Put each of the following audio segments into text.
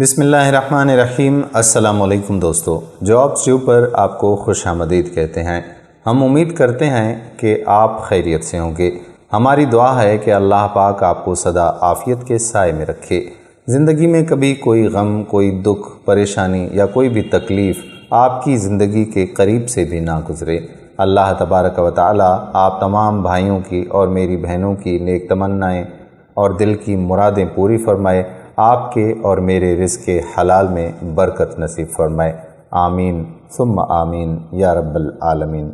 बिस्मिल्लाहिर्रहमानिर्रहीम। अस्सलामुअलैकुम दोस्तों, जॉब्स ट्यूब पर आपको खुशामदीद कहते हैं। हम उम्मीद करते हैं कि आप खैरियत से होंगे। हमारी दुआ है कि अल्लाह पाक आपको सदा आफ़ियत के साए में रखे। ज़िंदगी में कभी कोई गम, कोई दुख, परेशानी या कोई भी तकलीफ़ आपकी ज़िंदगी के करीब से भी ना गुज़रे। अल्लाह तबारक व तआला आप तमाम भाइयों की और मेरी बहनों की नेक तमन्नाएँ और दिल की मुरादें पूरी फरमाए। आपके और मेरे रिज़्क़ के हलाल में बरकत नसीब फरमाए। आमीन सुम्मा आमीन या रब्बल आलमीन।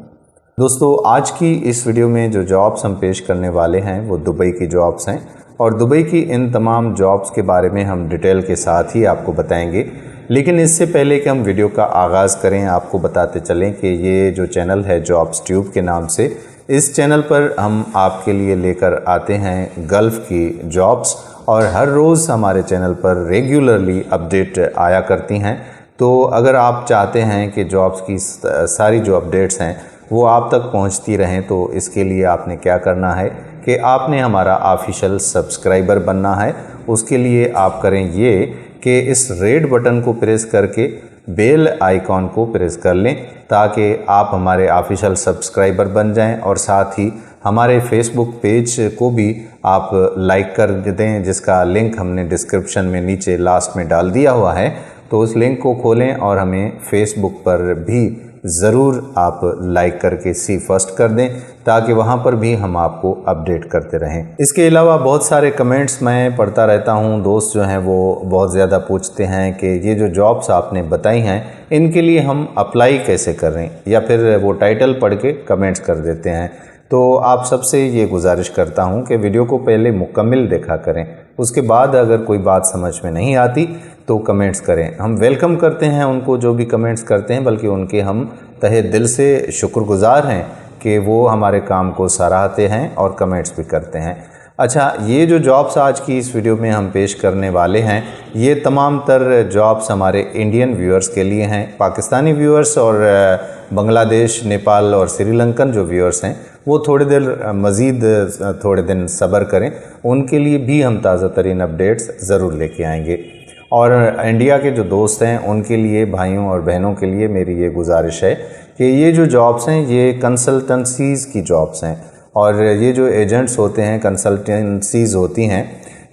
दोस्तों, आज की इस वीडियो में जो जॉब्स हम पेश करने वाले हैं वो दुबई की जॉब्स हैं और दुबई की इन तमाम जॉब्स के बारे में हम डिटेल के साथ ही आपको बताएंगे। लेकिन इससे पहले कि हम वीडियो का आगाज़ करें, आपको बताते चलें कि ये जो चैनल है जॉब्स ट्यूब के नाम से, इस चैनल पर हम आपके लिए लेकर आते हैं गल्फ़ की जॉब्स और हर रोज़ हमारे चैनल पर रेगुलरली अपडेट आया करती हैं। तो अगर आप चाहते हैं कि जॉब्स की सारी जो अपडेट्स हैं वो आप तक पहुंचती रहें, तो इसके लिए आपने क्या करना है कि आपने हमारा ऑफिशियल सब्सक्राइबर बनना है। उसके लिए आप करें ये कि इस रेड बटन को प्रेस करके बेल आइकॉन को प्रेस कर लें ताकि आप हमारे ऑफिशियल सब्सक्राइबर बन जाएं और साथ ही हमारे फेसबुक पेज को भी आप लाइक कर दें, जिसका लिंक हमने डिस्क्रिप्शन में नीचे लास्ट में डाल दिया हुआ है। तो उस लिंक को खोलें और हमें फेसबुक पर भी ज़रूर आप लाइक करके सी फर्स्ट कर दें ताकि वहाँ पर भी हम आपको अपडेट करते रहें। इसके अलावा बहुत सारे कमेंट्स मैं पढ़ता रहता हूँ। दोस्त जो हैं वो बहुत ज़्यादा पूछते हैं कि ये जो जॉब्स आपने बताई हैं इनके लिए हम अप्लाई कैसे करें, या फिर वो टाइटल पढ़ के कमेंट्स कर देते हैं। तो आप सबसे ये गुजारिश करता हूँ कि वीडियो को पहले मुकम्मिल देखा करें, उसके बाद अगर कोई बात समझ में नहीं आती तो कमेंट्स करें। हम वेलकम करते हैं उनको जो भी कमेंट्स करते हैं, बल्कि उनके हम तहे दिल से शुक्रगुजार हैं कि वो हमारे काम को सराहते हैं और कमेंट्स भी करते हैं। अच्छा, ये जो जॉब्स आज की इस वीडियो में हम पेश करने वाले हैं ये तमाम तर जॉब्स हमारे इंडियन व्यूअर्स के लिए हैं। पाकिस्तानी व्यूअर्स और बांग्लादेश, नेपाल और श्रीलंकन जो व्यूअर्स हैं वो थोड़ी देर मज़ीद थोड़े दिन सब्र करें, उनके लिए भी हम ताज़ा तरीन अपडेट्स ज़रूर लेके आएंगे। और इंडिया के जो दोस्त हैं उनके लिए, भाइयों और बहनों के लिए मेरी ये गुजारिश है कि ये जो जॉब्स हैं ये कंसल्टेंसीज़ की जॉब्स हैं और ये जो एजेंट्स होते हैं, कंसल्टेंसीज़ होती हैं,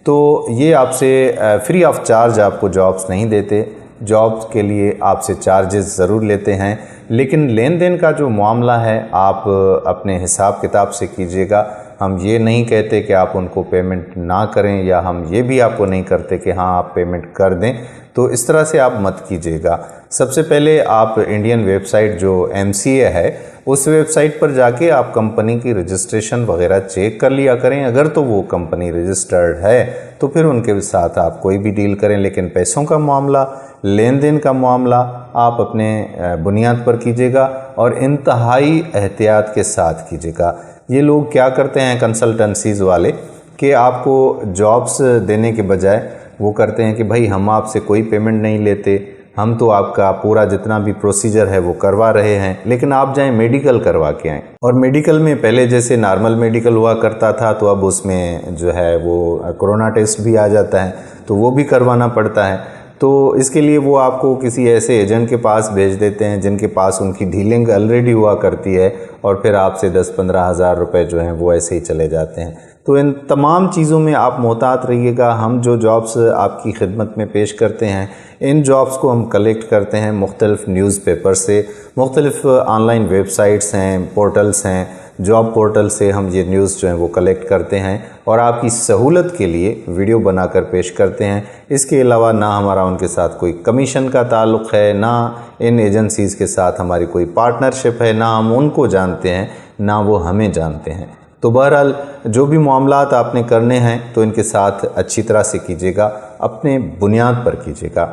तो ये आपसे फ्री ऑफ चार्ज आपको जॉब्स नहीं देते। जॉब्स के लिए आपसे चार्जेस ज़रूर लेते हैं, लेकिन लेन देन का जो मामला है आप अपने हिसाब किताब से कीजिएगा। हम ये नहीं कहते कि आप उनको पेमेंट ना करें, या हम ये भी आपको नहीं करते कि हाँ आप पेमेंट कर दें, तो इस तरह से आप मत कीजिएगा। सबसे पहले आप इंडियन वेबसाइट जो MCA है उस वेबसाइट पर जाके आप कंपनी की रजिस्ट्रेशन वगैरह चेक कर लिया करें। अगर तो वो कंपनी रजिस्टर्ड है तो फिर उनके साथ आप कोई भी डील करें, लेकिन पैसों का मामला, लेन देन का मामला आप अपने बुनियाद पर कीजिएगा और इंतहाई एहतियात के साथ कीजिएगा। ये लोग क्या करते हैं कंसल्टेंसीज़ वाले कि आपको जॉब्स देने के बजाय वो करते हैं कि भाई हम आपसे कोई पेमेंट नहीं लेते, हम तो आपका पूरा जितना भी प्रोसीजर है वो करवा रहे हैं, लेकिन आप जाएं मेडिकल करवा के आएँ। और मेडिकल में पहले जैसे नॉर्मल मेडिकल हुआ करता था, तो अब उसमें जो है वो कोरोना टेस्ट भी आ जाता है, तो वो भी करवाना पड़ता है। तो इसके लिए वो आपको किसी ऐसे एजेंट के पास भेज देते हैं जिनके पास उनकी डीलिंग ऑलरेडी हुआ करती है, और फिर आपसे 10-15 हज़ार रुपये जो हैं वो ऐसे ही चले जाते हैं। तो इन तमाम चीज़ों में आप मोहतात रहिएगा। हम जो जॉब्स आपकी खिदमत में पेश करते हैं, इन जॉब्स को हम कलेक्ट करते हैं मुख्तलिफ़ न्यूज़पेपर से, मुख्तलिफ़ ऑनलाइन वेबसाइट्स हैं, पोर्टल्स हैं, जॉब पोर्टल से हम ये न्यूज़ जो हैं वो कलेक्ट करते हैं और आपकी सहूलत के लिए वीडियो बनाकर पेश करते हैं। इसके अलावा ना हमारा उनके साथ कोई कमीशन का ताल्लुक़ है, ना इन एजेंसीज़ के साथ हमारी कोई पार्टनरशिप है, ना हम उनको जानते हैं ना वो हमें जानते हैं। तो बहरहाल जो भी मामलात आपने करने हैं तो इनके साथ अच्छी तरह से कीजिएगा, अपने बुनियाद पर कीजिएगा।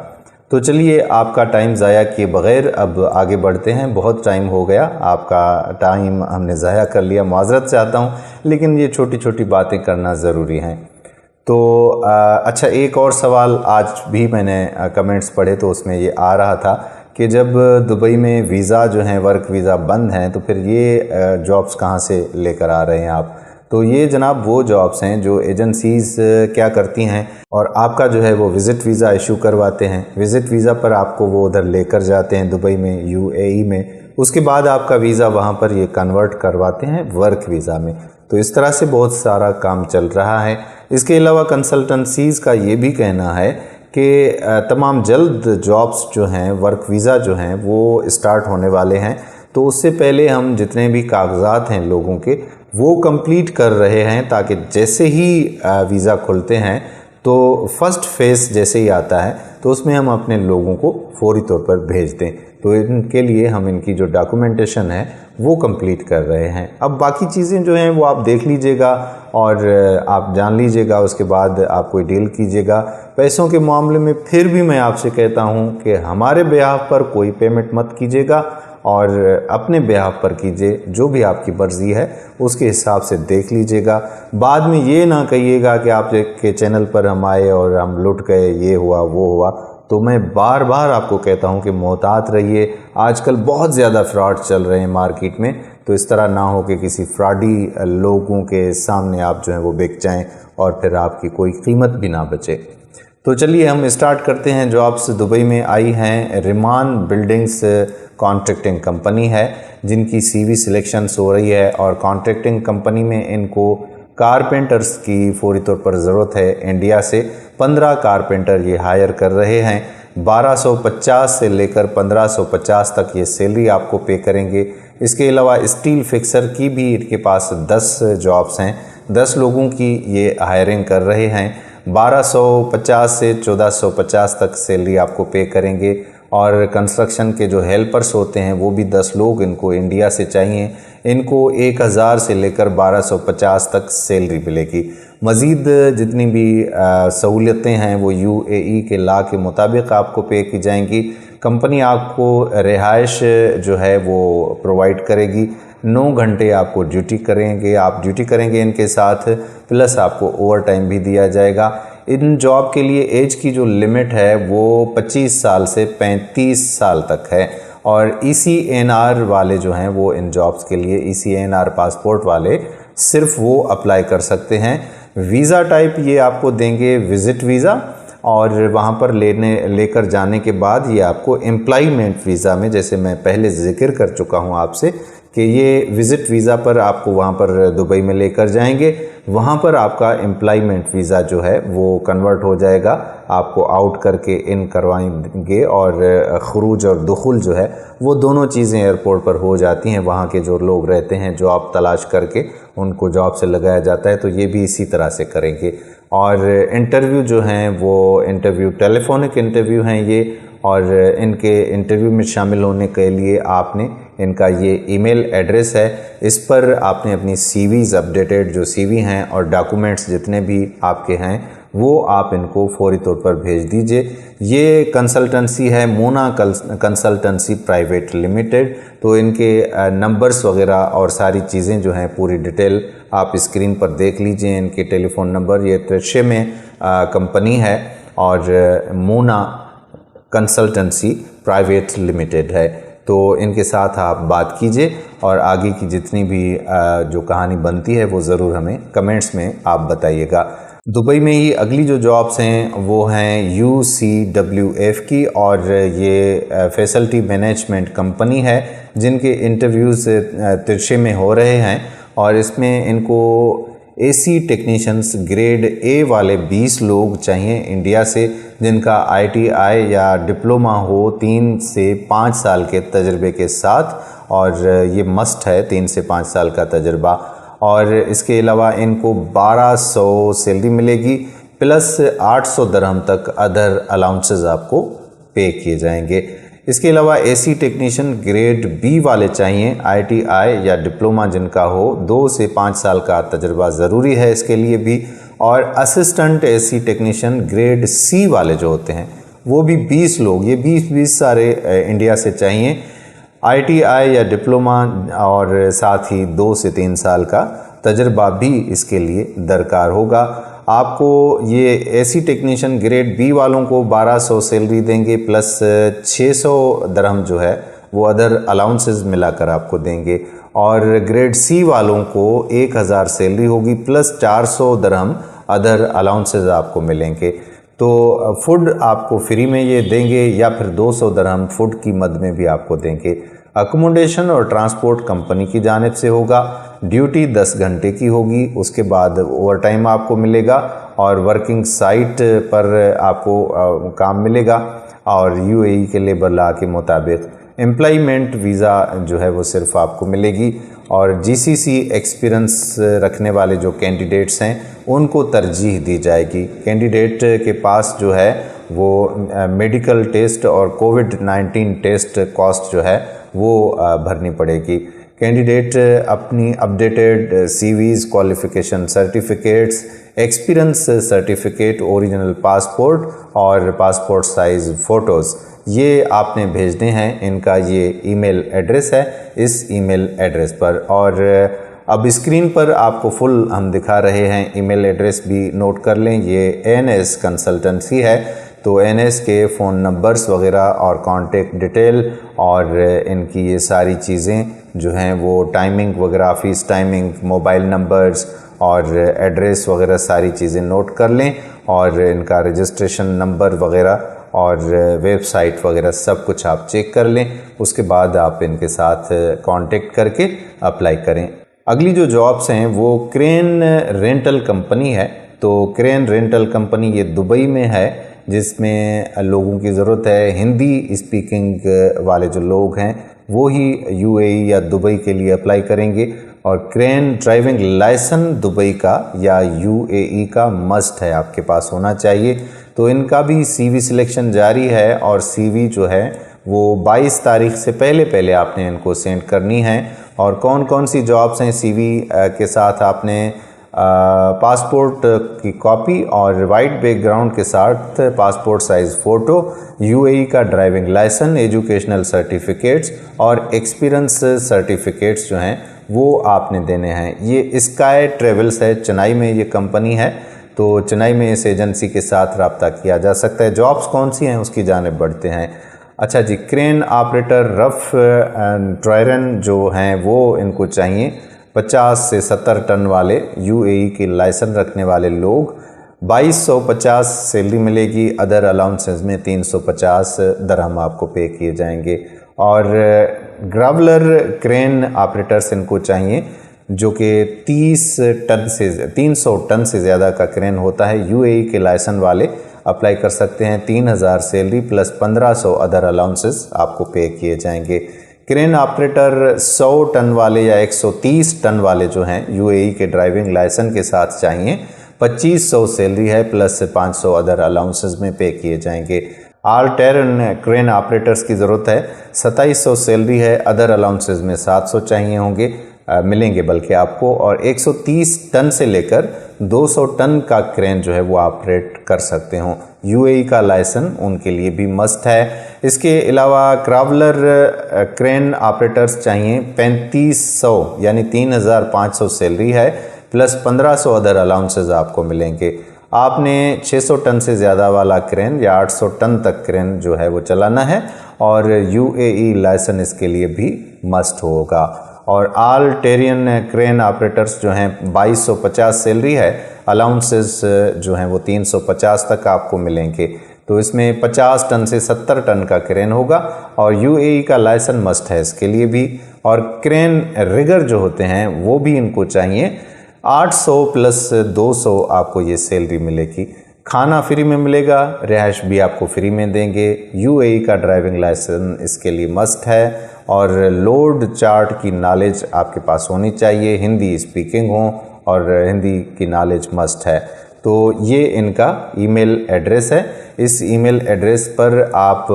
तो चलिए, आपका टाइम ज़ाया किए बग़ैर अब आगे बढ़ते हैं। बहुत टाइम हो गया, आपका टाइम हमने ज़ाया कर लिया, माज़रत चाहता हूँ, लेकिन ये छोटी छोटी बातें करना ज़रूरी हैं। तो अच्छा, एक और सवाल आज भी मैंने कमेंट्स पढ़े तो उसमें ये आ रहा था कि जब दुबई में वीज़ा जो हैं, वर्क वीज़ा बंद हैं, तो फिर ये जॉब्स कहाँ से लेकर आ रहे हैं आप। तो ये जनाब वो जॉब्स हैं जो एजेंसीज़ क्या करती हैं और आपका जो है वो विज़िट वीज़ा इशू करवाते हैं। विज़िट वीज़ा पर आपको वो उधर लेकर जाते हैं दुबई में, यूएई में। उसके बाद आपका वीज़ा वहाँ पर ये कन्वर्ट करवाते हैं वर्क वीज़ा में। तो इस तरह से बहुत सारा काम चल रहा है। इसके अलावा कंसल्टेंसीज़ का ये भी कहना है कि तमाम जल्द जॉब्स जो हैं, वर्क वीज़ा जो हैं वो स्टार्ट होने वाले हैं। तो उससे पहले हम जितने भी कागजात हैं लोगों के वो कंप्लीट कर रहे हैं, ताकि जैसे ही वीज़ा खुलते हैं तो फर्स्ट फेज़ जैसे ही आता है तो उसमें हम अपने लोगों को फौरी तौर पर भेज दें। तो इनके लिए हम इनकी जो डॉक्यूमेंटेशन है वो कंप्लीट कर रहे हैं। अब बाकी चीज़ें जो हैं वो आप देख लीजिएगा और आप जान लीजिएगा, उसके बाद आप कोई डील कीजिएगा। पैसों के मामले में फिर भी मैं आपसे कहता हूं कि हमारे बिहाफ पर कोई पेमेंट मत कीजिएगा और अपने बिहाफ पर कीजिए, जो भी आपकी मर्ज़ी है उसके हिसाब से देख लीजिएगा। बाद में ये ना कहिएगा कि आपके चैनल पर हम आए और हम लुट गए, ये हुआ वो हुआ। तो मैं बार बार आपको कहता हूं कि मोहतात रहिए। आजकल बहुत ज़्यादा फ्रॉड चल रहे हैं मार्केट में, तो इस तरह ना हो कि किसी फ्रॉडी लोगों के सामने आप जो हैं वो बिक जाएं और फिर आपकी कोई कीमत भी ना बचे। तो चलिए हम स्टार्ट करते हैं। जॉब्स दुबई में आई हैं। रिमान बिल्डिंग्स कॉन्ट्रैक्टिंग कंपनी है जिनकी सीवी सिलेक्शंस हो रही है और कॉन्ट्रैक्टिंग कंपनी में इनको कारपेंटर्स की फौरी तौर पर ज़रूरत है। इंडिया से 15 कारपेंटर ये हायर कर रहे हैं। 1250 से लेकर 1550 तक ये सैलरी आपको पे करेंगे। इसके अलावा स्टील फिक्सर की भी इनके पास 10 जॉब्स हैं। 10 लोगों की ये हायरिंग कर रहे हैं। 1250 से 1450 तक सैलरी आपको पे करेंगे। और कंस्ट्रक्शन के जो हेल्पर्स होते हैं वो भी 10 लोग इनको इंडिया से चाहिए। इनको 1000 से लेकर 1250 तक सैलरी मिलेगी। मज़ीद जितनी भी सहूलियतें हैं वो यूएई के लॉ के मुताबिक आपको पे की जाएंगी। कंपनी आपको रिहाइश जो है वो प्रोवाइड करेगी। 9 घंटे आपको ड्यूटी करेंगे, आप ड्यूटी करेंगे इनके साथ, प्लस आपको ओवर टाइम भी दिया जाएगा। इन जॉब के लिए एज की जो लिमिट है वो 25 साल से 35 साल तक है। और ECNR वाले जो हैं वो इन जॉब्स के लिए, ECNR पासपोर्ट वाले सिर्फ वो अप्लाई कर सकते हैं। वीज़ा टाइप ये आपको देंगे विज़िट वीज़ा, और वहाँ पर लेकर जाने के बाद ये आपको एम्प्लॉयमेंट वीज़ा में, जैसे मैं पहले ज़िक्र कर चुका हूँ आपसे कि ये विज़िट वीज़ा पर आपको वहाँ पर दुबई में लेकर जाएंगे। वहाँ पर आपका एम्प्लॉयमेंट वीज़ा जो है वो कन्वर्ट हो जाएगा, आपको आउट करके इन करवाएंगे और खरूज और दुखुल जो है वो दोनों चीज़ें एयरपोर्ट पर हो जाती हैं। वहाँ के जो लोग रहते हैं जॉब तलाश करके उनको जॉब से लगाया जाता है, तो ये भी इसी तरह से करेंगे। और इंटरव्यू जो हैं वो इंटरव्यू टेलीफोनिक इंटरव्यू हैं ये, और इनके इंटरव्यू में शामिल होने के लिए आपने इनका ये ईमेल एड्रेस है, इस पर आपने अपनी सीवीज़ अपडेटेड जो सीवी हैं और डॉक्यूमेंट्स जितने भी आपके हैं वो आप इनको फौरी तौर पर भेज दीजिए। ये कंसल्टेंसी है मोना कंसल्टेंसी प्राइवेट लिमिटेड। तो इनके नंबर्स वगैरह और सारी चीज़ें जो हैं पूरी डिटेल आप स्क्रीन पर देख लीजिए। इनके टेलीफ़ोन नंबर, ये त्रिशे में कंपनी है और मोना कंसल्टेंसी प्राइवेट लिमिटेड है। तो इनके साथ आप बात कीजिए और आगे की जितनी भी जो कहानी बनती है वो ज़रूर हमें कमेंट्स में आप बताइएगा। दुबई में ही अगली जो जॉब्स हैं वो हैं UCWF की, और ये फैसिलिटी मैनेजमेंट कंपनी है जिनके इंटरव्यूज़ तिरछे में हो रहे हैं। और इसमें इनको AC टेक्नीशियंस ग्रेड A वाले 20 लोग चाहिए इंडिया से, जिनका ITI या डिप्लोमा हो 3 से 5 साल के तजर्बे के साथ, और ये मस्ट है 3 से 5 साल का तजर्बा। और इसके अलावा इनको 1200 सैलरी मिलेगी, प्लस 800 दिरहम तक अदर अलाउंसेस आपको पे किए जाएंगे। इसके अलावा AC टेक्नीशियन ग्रेड B वाले चाहिए, ITI या डिप्लोमा जिनका हो, 2 से 5 साल का तजर्बा ज़रूरी है इसके लिए भी। और assistant AC technician grade C वाले जो होते हैं वो भी 20 लोग, ये 20 सारे इंडिया से चाहिए, ITI या डिप्लोमा, और साथ ही 2 से 3 साल का तजर्बा भी इसके लिए दरकार होगा। आपको ये AC टेक्नीशियन ग्रेड B वालों को 1200 सैलरी देंगे, प्लस 600 दिरहम जो है वो अदर अलाउंसेस मिलाकर आपको देंगे। और ग्रेड सी वालों को 1000 सैलरी होगी प्लस 400 दरहम अदर अलाउंसेस आपको मिलेंगे। तो फूड आपको फ्री में ये देंगे या फिर 200 दरहम फूड की मद में भी आपको देंगे। अकोमोडेशन और ट्रांसपोर्ट कंपनी की जानिब से होगा। ड्यूटी 10 घंटे की होगी, उसके बाद ओवर टाइम आपको मिलेगा और वर्किंग साइट पर आपको काम मिलेगा और यूएई के लेबर लॉ के मुताबिक एम्प्लॉयमेंट वीज़ा जो है वो सिर्फ आपको मिलेगी। और जीसीसी एक्सपीरियंस रखने वाले जो कैंडिडेट्स हैं उनको तरजीह दी जाएगी। कैंडिडेट के पास जो है वो मेडिकल टेस्ट और कोविड-19 टेस्ट कॉस्ट जो है वो भरनी पड़ेगी। कैंडिडेट अपनी updated CVs, qualification certificates, experience certificate, original passport और पासपोर्ट साइज़ फ़ोटोज़ ये आपने भेजने हैं। इनका ये ईमेल एड्रेस है, इस ईमेल एड्रेस पर। और अब स्क्रीन पर आपको फुल हम दिखा रहे हैं, ईमेल एड्रेस भी नोट कर लें। ये एएनएस कंसल्टेंसी है, तो एएनएस के फ़ोन नंबर्स वगैरह और कांटेक्ट डिटेल और इनकी ये सारी चीज़ें जो हैं वो टाइमिंग वगैरह, ऑफिस टाइमिंग, मोबाइल नंबर्स और एड्रेस वगैरह सारी चीज़ें नोट कर लें और इनका रजिस्ट्रेशन नंबर वगैरह और वेबसाइट वगैरह सब कुछ आप चेक कर लें। उसके बाद आप इनके साथ कांटेक्ट करके अप्लाई करें। अगली जो जॉब्स हैं वो क्रेन रेंटल कंपनी है। तो क्रेन रेंटल कंपनी ये दुबई में है, जिसमें लोगों की ज़रूरत है। हिंदी स्पीकिंग वाले जो लोग हैं वो ही यूएई या दुबई के लिए अप्लाई करेंगे। और क्रेन ड्राइविंग लाइसेंस दुबई का या यूएई का मस्ट है, आपके पास होना चाहिए। तो इनका भी सीवी सिलेक्शन जारी है और सीवी जो है वो 22 तारीख से पहले आपने इनको सेंड करनी है। और कौन कौन सी जॉब्स हैं सीवी के साथ, आपने पासपोर्ट की कॉपी और वाइट बैकग्राउंड के साथ पासपोर्ट साइज़ फ़ोटो, यूएई का ड्राइविंग लाइसेंस, एजुकेशनल सर्टिफिकेट्स और एक्सपीरियंस सर्टिफिकेट्स जो हैं वो आपने देने हैं। ये स्काई ट्रेवल्स है, चेन्नई में ये कंपनी है। तो चेन्नई में इस एजेंसी के साथ रब्ता किया जा सकता है। जॉब्स कौन सी हैं उसकी जानिब बढ़ते हैं। अच्छा जी, क्रेन ऑपरेटर रफ एंड ट्रायरन जो हैं वो इनको चाहिए। 50 से 70 टन वाले यूएई के लाइसेंस रखने वाले लोग। 2250 सैलरी मिलेगी। अदर अलाउंसेस में 350 दरहम आपको पे किए जाएंगे। और ग्रावलर क्रेन ऑपरेटर्स इनको चाहिए जो कि 300 टन से ज़्यादा का क्रेन होता है। यूएई के लाइसेंस वाले अप्लाई कर सकते हैं। 3000 सैलरी प्लस 1500 अदर अलाउंसेस आपको पे किए जाएंगे। क्रेन ऑपरेटर 100 टन वाले या 130 टन वाले जो हैं यूएई के ड्राइविंग लाइसेंस के साथ चाहिए। 2500 सैलरी है प्लस 500 अदर अलाउंसेस में पे किए जाएंगे। ऑल टेरन क्रेन ऑपरेटर्स की ज़रूरत है। 2700 सैलरी है, अदर अलाउंसेस में 700 चाहिए होंगे, मिलेंगे बल्कि आपको। और 130 टन से लेकर 200 टन का क्रेन जो है वो ऑपरेट कर सकते हो। यूएई का लाइसेंस उनके लिए भी मस्ट है। इसके अलावा क्रावलर क्रेन ऑपरेटर्स चाहिए। 3500 यानी 3500 सैलरी है प्लस 1500 अदर अलाउंसेस आपको मिलेंगे। आपने 600 टन से ज़्यादा वाला क्रेन या 800 टन तक क्रेन जो है वो चलाना है और यूएई लाइसेंस इसके लिए भी मस्ट होगा। और ऑल टेरियन क्रेन ऑपरेटर्स जो हैं 2250 सैलरी है, अलाउंसेस जो हैं वो 350 तक आपको मिलेंगे। तो इसमें 50 टन से 70 टन का क्रेन होगा और यूएई का लाइसेंस मस्ट है इसके लिए भी। और क्रेन रिगर जो होते हैं वो भी इनको चाहिए। 800 प्लस 200 आपको ये सैलरी मिलेगी। खाना फ्री में मिलेगा, रिहाइश भी आपको फ्री में देंगे। यूएई का ड्राइविंग लाइसेंस इसके लिए मस्ट है और लोड चार्ट की नॉलेज आपके पास होनी चाहिए। हिंदी स्पीकिंग हो और हिंदी की नॉलेज मस्ट है। तो ये इनका ईमेल एड्रेस है। इस ईमेल एड्रेस पर आप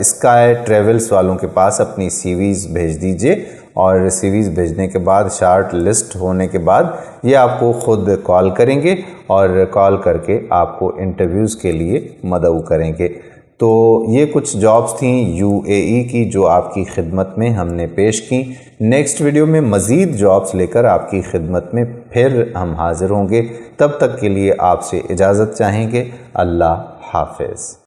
स्काई ट्रेवल्स वालों के पास अपनी सीवीज़ भेज दीजिए और सीवीज़ भेजने के बाद शॉर्ट लिस्ट होने के बाद ये आपको ख़ुद कॉल करेंगे और कॉल करके आपको इंटरव्यूज़ के लिए मदऊ करेंगे। तो ये कुछ जॉब्स थी यूएई की जो आपकी खिदमत में हमने पेश की। नेक्स्ट वीडियो में मज़ीद जॉब्स लेकर आपकी खिदमत में फिर हम हाज़िर होंगे। तब तक के लिए आपसे इजाज़त चाहेंगे। अल्लाह हाफ़िज़।